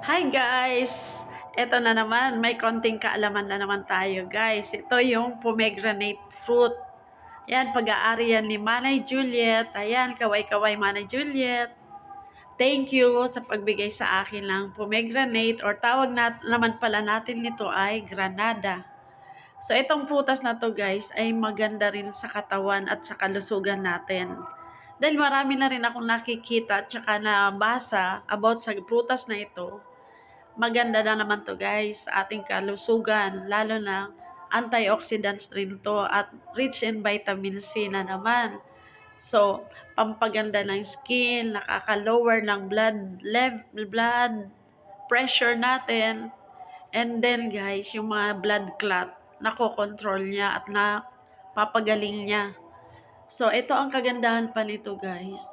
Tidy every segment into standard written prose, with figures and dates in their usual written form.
Hi guys! Ito na naman, may konting kaalaman na naman tayo guys. Ito yung pomegranate fruit. Yan, pag-aari yan ni Manay Juliet. Ayan, kaway-kaway Manay Juliet. Thank you sa pagbigay sa akin ng pomegranate or tawag naman pala natin nito ay granada. So itong prutas na to guys ay maganda rin sa katawan at sa kalusugan natin. Dahil marami na rin akong nakikita at saka nabasa about sa prutas na ito. Maganda na naman to guys sa ating kalusugan, lalo na antioxidants rin to at rich in vitamin C na naman. So, pampaganda ng skin, nakaka-lower ng blood pressure natin. And then guys, yung mga blood clot, nakokontrol niya at napapagaling niya. So, ito ang kagandahan pa nito guys.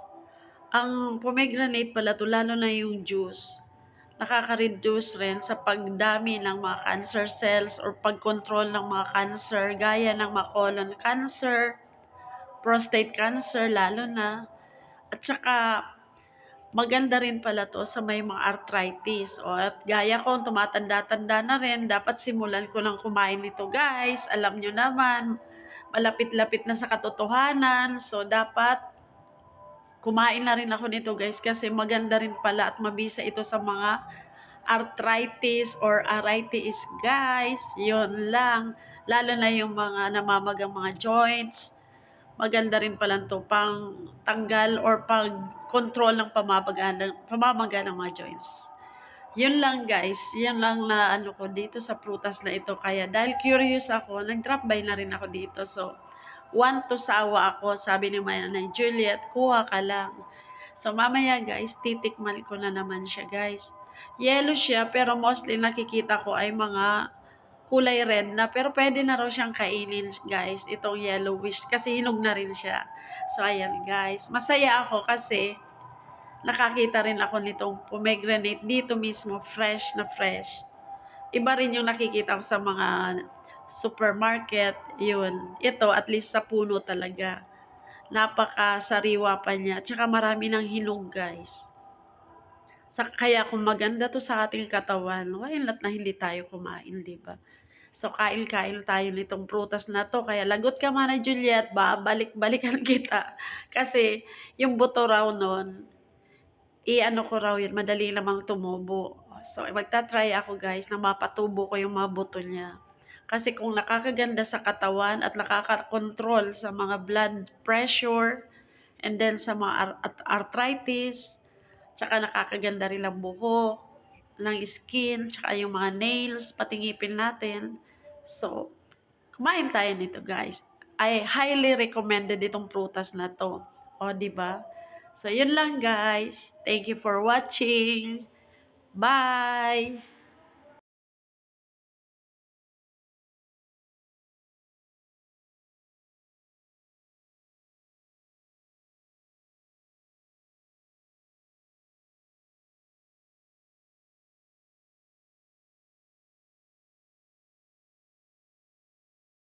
Ang pomegranate pala to, lalo na yung juice, nakaka-reduce rin sa pagdami ng mga cancer cells or pag-control ng mga cancer gaya ng mga colon cancer, prostate cancer lalo na. At saka maganda rin pala to sa may mga arthritis. O at gaya ko, tumatanda-tanda na rin, dapat simulan ko ng kumain nito guys. Alam nyo naman, malapit-lapit na sa katotohanan. So dapat kumain na rin ako nito guys kasi maganda rin pala at mabisa ito sa mga arthritis or arthritis guys. Yun lang. Lalo na yung mga namamagang mga joints. Maganda rin pala ito pang tanggal or pag control ng pamamaga ng mga joints. Yun lang guys. Yan lang na ano ko dito sa prutas na ito. Kaya dahil curious ako, nag-drop by na rin ako dito. So, want to sawa ako, sabi ni Manay Juliet, kuha ka lang. So, mamaya guys, titikman ko na naman siya guys. Yellow siya, pero mostly nakikita ko ay mga kulay red na. Pero pwede na raw siyang kainin guys, itong yellowish, kasi hinog na rin siya. So, ayan guys. Masaya ako kasi nakakita rin ako nitong pomegranate dito mismo, fresh na fresh. Iba rin yung nakikita ko sa mga supermarket, yun. Ito, at least sa puno talaga. Napaka-sariwa pa niya. Tsaka marami ng hinog, guys. Kaya kung maganda to sa ating katawan, why not na hindi tayo kumain, di ba? So, kain-kain tayo nitong prutas na to. Kaya lagot ka man na Juliet, balik-balikan kita. Kasi, yung buto raw nun, i-ano ko raw yun, madali lamang tumubo. So, magta-try ako guys na mapatubo ko yung mga buto niya. Kasi kung nakakaganda sa katawan at nakaka-control sa mga blood pressure, and then sa mga arthritis, tsaka nakakaganda rin ang buhok, ng skin, tsaka yung mga nails, pati ngipin natin. So, kumain tayo nito guys. I highly recommended itong prutas na to. O, di ba? So, yun lang guys. Thank you for watching. Bye!